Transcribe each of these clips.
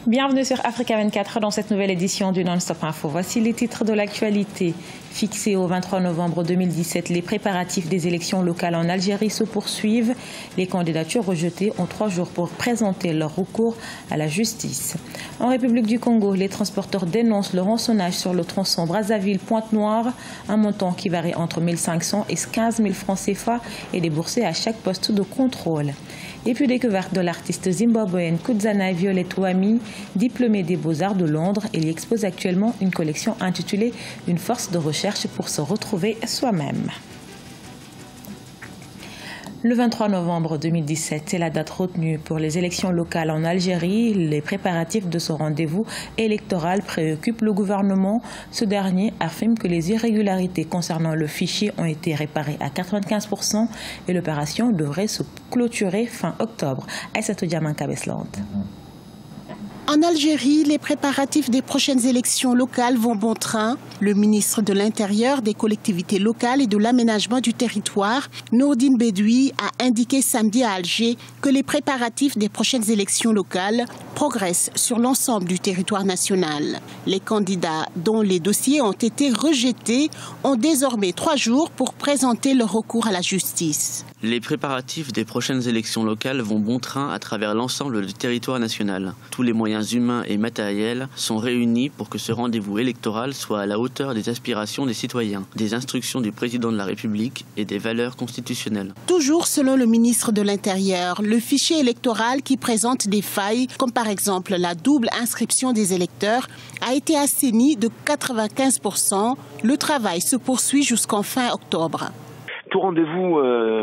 Bienvenue sur Africa 24 dans cette nouvelle édition du Non-Stop Info. Voici les titres de l'actualité. Fixés au 23 novembre 2017, les préparatifs des élections locales en Algérie se poursuivent. Les candidatures rejetées ont 3 jours pour présenter leur recours à la justice. En République du Congo, les transporteurs dénoncent le rançonnage sur le tronçon Brazzaville-Pointe-Noire, un montant qui varie entre 1 500 et 15 000 francs CFA est déboursé à chaque poste de contrôle. Et puis découverte de l'artiste zimbabwéenne Kudzana Violette Wami, diplômée des Beaux-Arts de Londres. Elle y expose actuellement une collection intitulée « Une force de recherche pour se retrouver soi-même ». Le 23 novembre 2017, c'est la date retenue pour les élections locales en Algérie. Les préparatifs de ce rendez-vous électoral préoccupent le gouvernement. Ce dernier affirme que les irrégularités concernant le fichier ont été réparées à 95% et l'opération devrait se clôturer fin octobre. Aïssatou Diaman Kabesland. En Algérie, les préparatifs des prochaines élections locales vont bon train. Le ministre de l'Intérieur, des collectivités locales et de l'aménagement du territoire, Nourdine Bedoui, a indiqué samedi à Alger que les préparatifs des prochaines élections locales progressent sur l'ensemble du territoire national. Les candidats dont les dossiers ont été rejetés ont désormais 3 jours pour présenter leur recours à la justice. Les préparatifs des prochaines élections locales vont bon train à travers l'ensemble du territoire national. Tous les moyens humains et matériels sont réunis pour que ce rendez-vous électoral soit à la hauteur des aspirations des citoyens, des instructions du président de la République et des valeurs constitutionnelles. Toujours selon le ministre de l'Intérieur, le fichier électoral qui présente des failles, comme par exemple la double inscription des électeurs, a été assaini de 95%. Le travail se poursuit jusqu'en fin octobre. Tout rendez-vous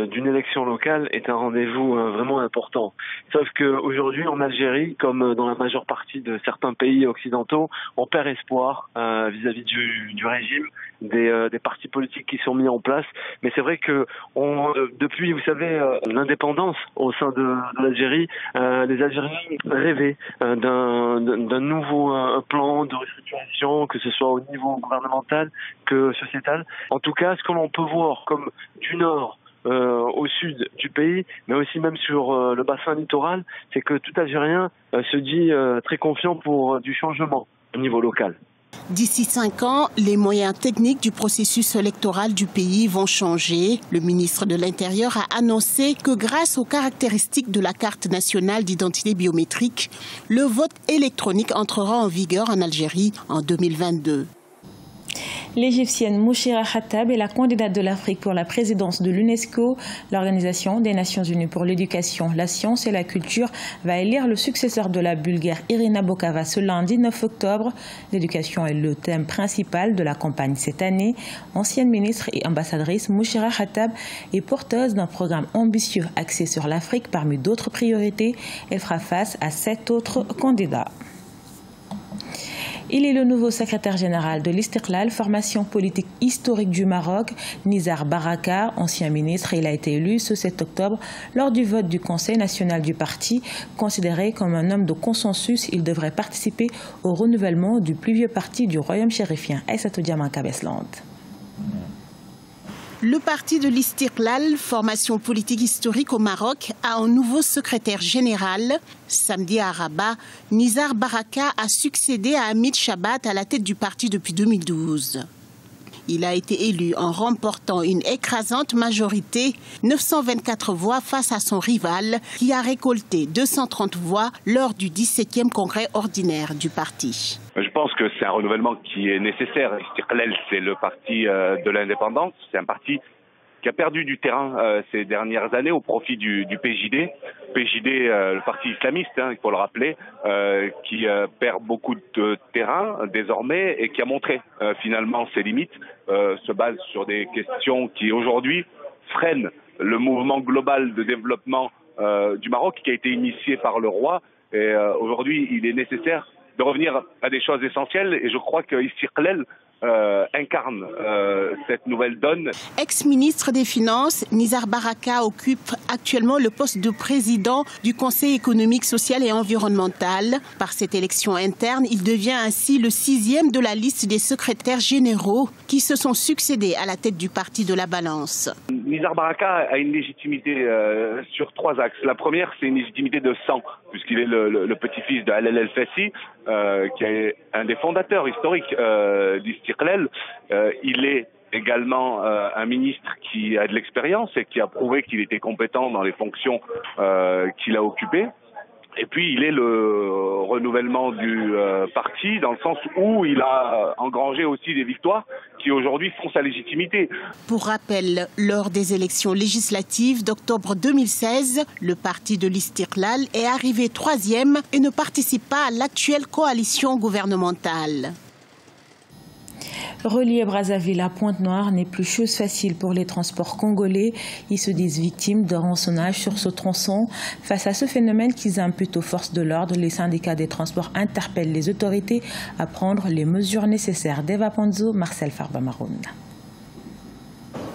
d'une élection locale est un rendez-vous vraiment important. Sauf qu'aujourd'hui, en Algérie, comme dans la majeure partie de certains pays occidentaux, on perd espoir vis-à-vis du régime, des partis politiques qui sont mis en place. Mais c'est vrai que depuis, vous savez, l'indépendance au sein de l'Algérie, les Algériens rêvaient d'un nouveau plan de restructuration, que ce soit au niveau gouvernemental que sociétal. En tout cas, ce que l'on peut voir comme du nord au sud du pays, mais aussi même sur le bassin littoral, c'est que tout Algérien se dit très confiant pour du changement au niveau local. D'ici 5 ans, les moyens techniques du processus électoral du pays vont changer. Le ministre de l'Intérieur a annoncé que grâce aux caractéristiques de la carte nationale d'identité biométrique, le vote électronique entrera en vigueur en Algérie en 2022. L'Égyptienne Mouchira Khattab est la candidate de l'Afrique pour la présidence de l'UNESCO. L'Organisation des Nations Unies pour l'éducation, la science et la culture va élire le successeur de la Bulgare Irina Bokova ce lundi 9 octobre. L'éducation est le thème principal de la campagne cette année. Ancienne ministre et ambassadrice, Mouchira Khattab est porteuse d'un programme ambitieux axé sur l'Afrique parmi d'autres priorités. Elle fera face à 7 autres candidats. Il est le nouveau secrétaire général de l'Istiqlal, formation politique historique du Maroc. Nizar Baraka, ancien ministre, il a été élu ce 7 octobre lors du vote du Conseil national du parti. Considéré comme un homme de consensus, il devrait participer au renouvellement du plus vieux parti du royaume chérifien. Aïssatou Diaman Kabesland. Le parti de l'Istiqlal, formation politique historique au Maroc, a un nouveau secrétaire général. Samedi à Rabat, Nizar Baraka a succédé à Hamid Chabat à la tête du parti depuis 2012. Il a été élu en remportant une écrasante majorité, 924 voix face à son rival, qui a récolté 230 voix lors du 17e congrès ordinaire du parti. Je pense que c'est un renouvellement qui est nécessaire. Istiqlal, c'est le parti de l'indépendance. C'est un parti qui a perdu du terrain ces dernières années au profit du PJD. PJD, le parti islamiste, il faut le rappeler, qui perd beaucoup de terrain désormais et qui a montré finalement ses limites, se base sur des questions qui aujourd'hui freinent le mouvement global de développement du Maroc qui a été initié par le roi. Et aujourd'hui, il est nécessaire de revenir à des choses essentielles et je crois que Istiqlal incarne cette nouvelle donne. Ex-ministre des Finances, Nizar Baraka occupe actuellement le poste de président du Conseil économique, social et environnemental. Par cette élection interne, il devient ainsi le 6e de la liste des secrétaires généraux qui se sont succédés à la tête du parti de la Balance. Nizar Baraka a une légitimité sur 3 axes. La première, c'est une légitimité de sang, puisqu'il est le petit-fils de Halel El Fassi, qui est un des fondateurs historiques d'Istiqlal. Il est également un ministre qui a de l'expérience et qui a prouvé qu'il était compétent dans les fonctions qu'il a occupées. Et puis il est le renouvellement du parti dans le sens où il a engrangé aussi des victoires qui aujourd'hui font sa légitimité. Pour rappel, lors des élections législatives d'octobre 2016, le parti de l'Istiqlal est arrivé 3e et ne participe pas à l'actuelle coalition gouvernementale. Relier Brazzaville à Pointe-Noire n'est plus chose facile pour les transports congolais. Ils se disent victimes de rançonnage sur ce tronçon. Face à ce phénomène qu'ils imputent aux forces de l'ordre, les syndicats des transports interpellent les autorités à prendre les mesures nécessaires. Deva Ponzo, Marcel Farbamaroun.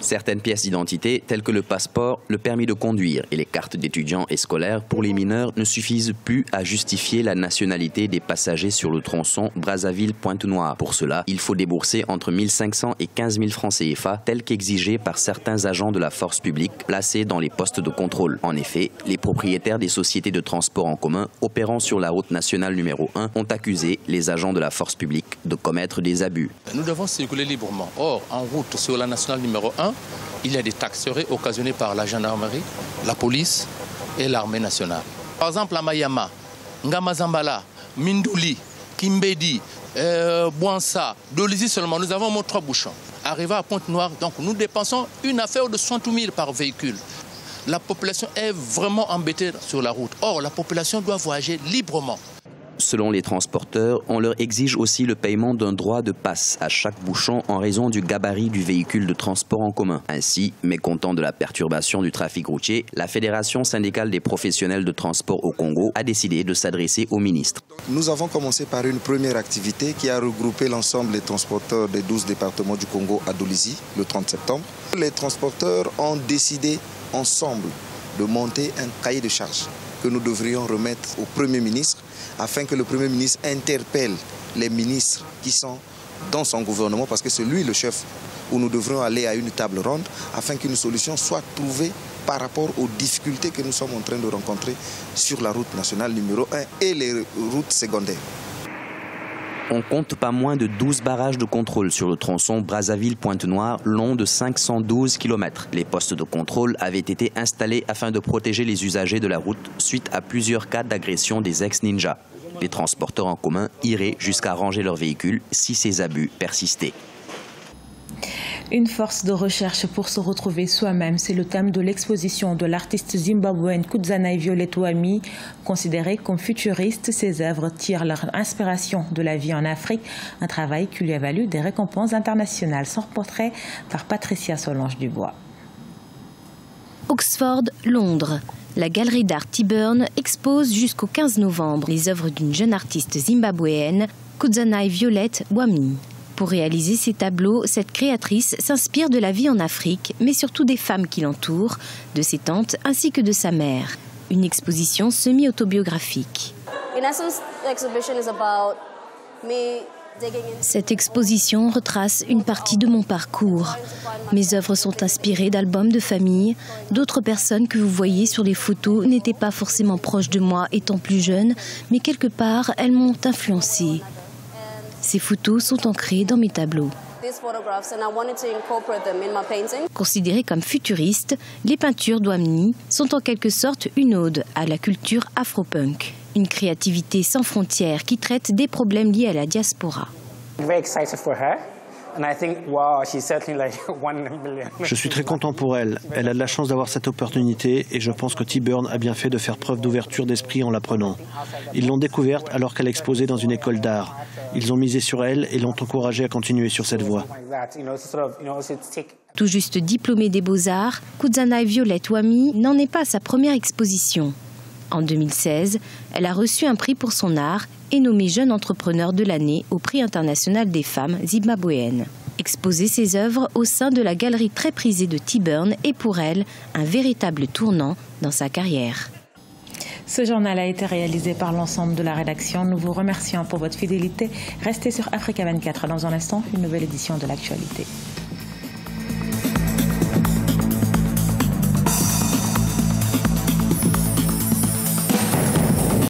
Certaines pièces d'identité, telles que le passeport, le permis de conduire et les cartes d'étudiants et scolaires pour les mineurs ne suffisent plus à justifier la nationalité des passagers sur le tronçon Brazzaville-Pointe-Noire. Pour cela, il faut débourser entre 1 500 et 15 000 francs CFA, tel qu'exigé par certains agents de la force publique placés dans les postes de contrôle. En effet, les propriétaires des sociétés de transport en commun opérant sur la route nationale numéro 1 ont accusé les agents de la force publique de commettre des abus. Nous devons circuler librement. Or, en route sur la nationale numéro 1, il y a des taxeries occasionnées par la gendarmerie, la police et l'armée nationale. Par exemple, à Mayama, Ngamazambala, Mindouli, Kimbedi, Bouansa, Dolizi seulement, nous avons 3 bouchons. Arrivé à Pointe-Noire, donc nous dépensons une affaire de 60 000 par véhicule. La population est vraiment embêtée sur la route. Or, la population doit voyager librement. Selon les transporteurs, on leur exige aussi le paiement d'un droit de passe à chaque bouchon en raison du gabarit du véhicule de transport en commun. Ainsi, mécontent de la perturbation du trafic routier, la Fédération syndicale des professionnels de transport au Congo a décidé de s'adresser au ministre. Nous avons commencé par une première activité qui a regroupé l'ensemble des transporteurs des 12 départements du Congo à Dolizi le 30 septembre. Les transporteurs ont décidé ensemble de monter un cahier de charges que nous devrions remettre au Premier ministre afin que le Premier ministre interpelle les ministres qui sont dans son gouvernement, parce que c'est lui le chef, où nous devrions aller à une table ronde afin qu'une solution soit trouvée par rapport aux difficultés que nous sommes en train de rencontrer sur la route nationale numéro 1 et les routes secondaires. On compte pas moins de 12 barrages de contrôle sur le tronçon Brazzaville-Pointe-Noire, long de 512 km. Les postes de contrôle avaient été installés afin de protéger les usagers de la route suite à plusieurs cas d'agression des ex-ninjas. Les transporteurs en commun iraient jusqu'à ranger leurs véhicules si ces abus persistaient. Une force de recherche pour se retrouver soi-même, c'est le thème de l'exposition de l'artiste zimbabwéenne Kudzanayi Violet Wami. Considérée comme futuriste, ses œuvres tirent leur inspiration de la vie en Afrique, un travail qui lui a valu des récompenses internationales. Son portrait par Patricia Solange-Dubois. Oxford, Londres. La galerie d'art Tyburn expose jusqu'au 15 novembre les œuvres d'une jeune artiste zimbabwéenne, Kudzanayi Violet Wami. Pour réaliser ces tableaux, cette créatrice s'inspire de la vie en Afrique, mais surtout des femmes qui l'entourent, de ses tantes ainsi que de sa mère. Une exposition semi-autobiographique. Cette exposition retrace une partie de mon parcours. Mes œuvres sont inspirées d'albums de famille. D'autres personnes que vous voyez sur les photos n'étaient pas forcément proches de moi étant plus jeune, mais quelque part, elles m'ont influencée. Ces photos sont ancrées dans mes tableaux. Considérées comme futuristes, les peintures d'Wami sont en quelque sorte une ode à la culture afro-punk. Une créativité sans frontières qui traite des problèmes liés à la diaspora. Je suis très content pour elle. Elle a de la chance d'avoir cette opportunité et je pense que Tyburn a bien fait de faire preuve d'ouverture d'esprit en l'apprenant. Ils l'ont découverte alors qu'elle exposait dans une école d'art. Ils ont misé sur elle et l'ont encouragée à continuer sur cette voie. Tout juste diplômée des Beaux-Arts, Kudzanayi Violet Wami n'en est pas à sa première exposition. En 2016, Elle a reçu un prix pour son art et nommée jeune entrepreneur de l'année au prix international des femmes zimbabwéennes. Exposer ses œuvres au sein de la galerie très prisée de Tyburn est pour elle un véritable tournant dans sa carrière. Ce journal a été réalisé par l'ensemble de la rédaction. Nous vous remercions pour votre fidélité. Restez sur Africa 24. Dans un instant, une nouvelle édition de l'actualité.